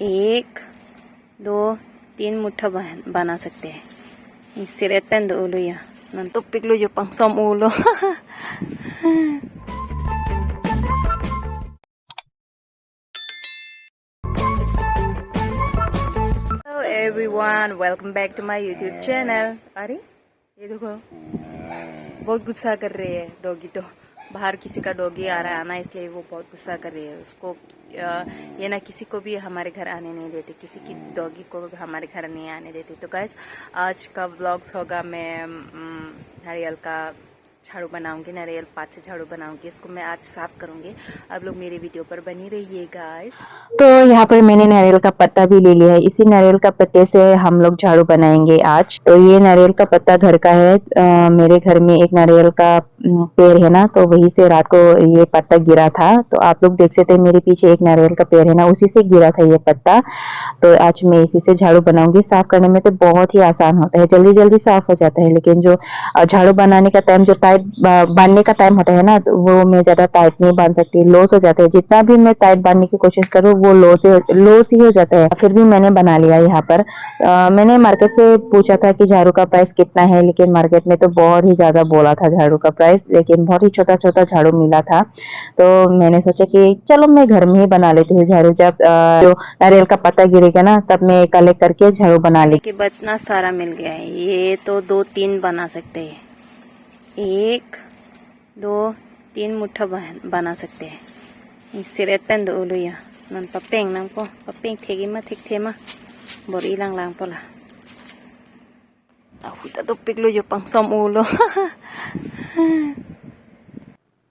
एक दो तीन मुठ्ठा बना सकते हैं. Siretan do ulo ya. Nantupik lo yung pang som ulo. Hello everyone, welcome back to my YouTube channel. अरे ये देखो बहुत गुस्सा कर रही है डॉगी. तो बाहर किसी का डॉगी आ रहा है ना, इसलिए वो बहुत गुस्सा कर रही है. उसको ये ना किसी को भी हमारे घर आने नहीं देते, किसी की डॉगी को भी हमारे घर नहीं आने देते. तो गाइस आज का व्लॉग्स होगा, मैं नारियल का झाड़ू बनाऊंगी, नारियल पात से झाड़ू बनाऊंगी. इसको मैं आज साफ करूंगी. आप लोग मेरी वीडियो पर बनी रहिए गाइस. तो यहाँ पर मैंने नारियल का पत्ता भी ले लिया है. इसी नारियल का पत्ते से हम लोग झाड़ू बनाएंगे आज. तो ये नारियल का पत्ता घर का है. मेरे घर में एक नारियल का पेड़ है ना, तो वहीं से रात को ये पत्ता गिरा था. तो आप लोग देख सकते हैं मेरे पीछे एक नारियल का पेड़ है ना, उसी से गिरा था ये पत्ता. तो आज मैं इसी से झाड़ू बनाऊंगी. साफ करने में तो बहुत ही आसान होता है, जल्दी जल्दी साफ हो जाता है. लेकिन जो झाड़ू बनाने का टाइम, जो टाइट बांधने का टाइम होता है ना, तो वो मैं ज्यादा टाइट नहीं बांध सकती, लॉस हो जाता है. जितना भी मैं टाइट बांधने की कोशिश करूँ वो लॉस ही हो जाता है. फिर भी मैंने बना लिया यहाँ पर. मैंने मार्केट से पूछा था कि झाड़ू का प्राइस कितना है, लेकिन मार्केट में तो बहुत ही ज्यादा बोला था झाड़ू का प्राइस, लेकिन बहुत ही छोटा छोटा झाड़ू मिला था. तो मैंने सोचा कि चलो मैं घर में ही बना लेती हूँ झाड़ू. जब जो नारियल का पत्ता गिरेगा ना, तब मैं कलेक्ट करके झाड़ू बना लेती हूँ. इतना सारा मिल गया है. ये तो 2-3 बना सकते हैं. 1 2 3 मुठ्ठा बना सकते हैं. Siretan do ulo ya. Nan papeng nang po. Papeng thegi ma thik thema. Bori lang lang po la. Ako tatupik lo yung pang som ulo.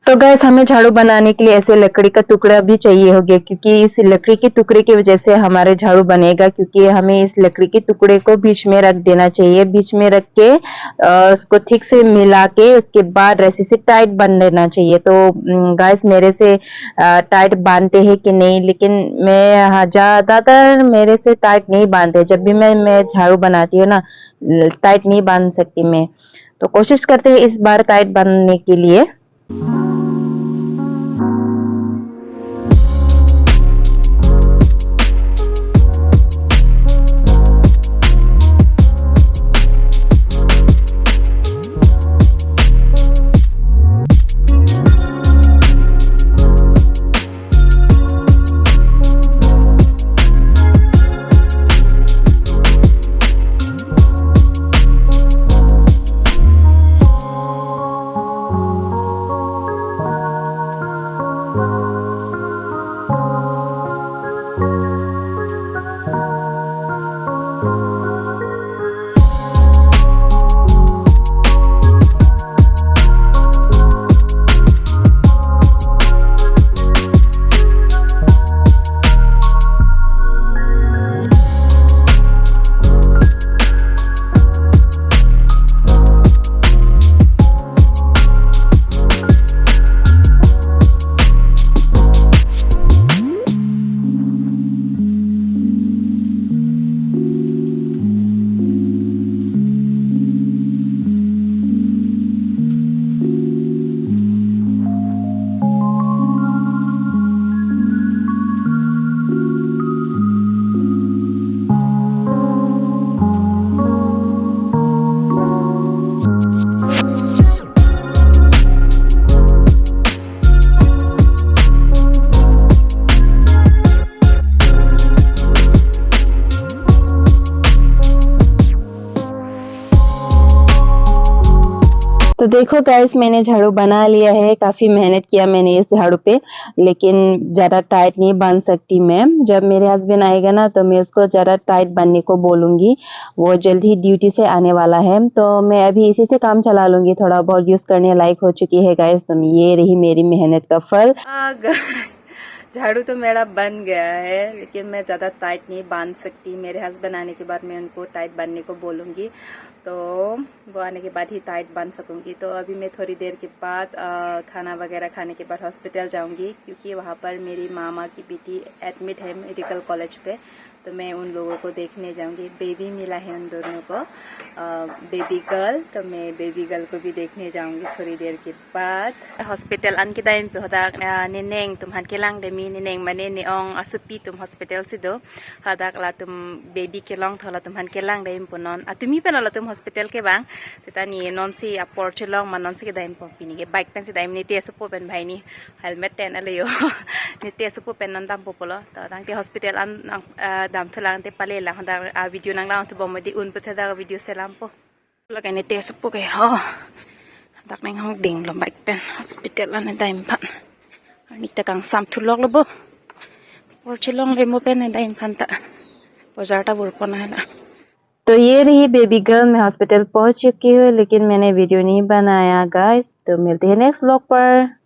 तो गैस हमें झाड़ू बनाने के लिए ऐसे लकड़ी का टुकड़ा भी चाहिए होगा, क्योंकि इस लकड़ी के टुकड़े की वजह से हमारे झाड़ू बनेगा. क्योंकि हमें इस लकड़ी के टुकड़े को बीच में रख देना चाहिए. बीच में रख के उसको ठीक से मिला के उसके बाद रस्सी से टाइट बांध देना चाहिए. तो गैस मेरे से टाइट बांधते हैं कि नहीं, लेकिन मैं ज्यादातर मेरे से टाइट नहीं बांधते. जब भी मैं झाड़ू बनाती हूँ ना, टाइट नहीं बांध सकती मैं. तो कोशिश करते हैं इस बार टाइट बांधने के लिए. तो देखो गाइस, मैंने झाड़ू बना लिया है. काफी मेहनत किया मैंने इस झाड़ू पे, लेकिन ज्यादा टाइट नहीं बांध सकती मैं. जब मेरे हस्बैंड आएगा ना, तो मैं उसको ज्यादा टाइट बांधने को बोलूंगी. वो जल्द ही ड्यूटी से आने वाला है, तो मैं अभी इसी से काम चला लूंगी. थोड़ा बहुत यूज करने लायक हो चुकी है गाइस. तो ये रही मेरी मेहनत का फल. झाड़ू तो मेरा बन गया है, लेकिन मैं ज़्यादा टाइट नहीं बांध सकती. मेरे हस्बैंड आने के बाद मैं उनको टाइट बांधने को बोलूँगी, तो वो आने के बाद ही टाइट बांध सकूँगी. तो अभी मैं थोड़ी देर के बाद खाना वगैरह खाने के बाद हॉस्पिटल जाऊँगी, क्योंकि वहाँ पर मेरी मामा की बेटी एडमिट है मेडिकल कॉलेज पे. तो मैं उन लोगों को देखने जाऊँगी. बेबी मिला है उन दोनों को, बेबी गर्ल. तो मैं बेबी गर्ल को भी देखने जाऊँगी थोड़ी देर के बाद. हॉस्पिटल अन के टाइम पे होता निनेंग तुम हन के लांग दे मी ni neng mane ni ong asupi tum hospital si do hadak la tum baby ke long thola tum han ke lang daim ponon atumi pen la tum hospital ke bang teta ni non si apor chelong man non si ke daim pong pini ke bike pen si daim ni te supo pen bhai ni helmet ten alayo ni te supo pen non dam popolo ta dang te hospital an dam thulang te pale lang da video nang lang tu bomodi un pu thada video selam po lagai ni te supo ke ho dak nang hong ding lo bike pen hospital an daim pan ani ta kang sam thulok lo bo और चिलोंग ले मो pen दाइम फंता बाजार बुर पना है ना। तो ये रही बेबी गर्ल, मैं हॉस्पिटल पहुंच चुकी हूँ लेकिन मैंने वीडियो नहीं बनाया गाइस। तो मिलते हैं नेक्स्ट व्लॉग पर।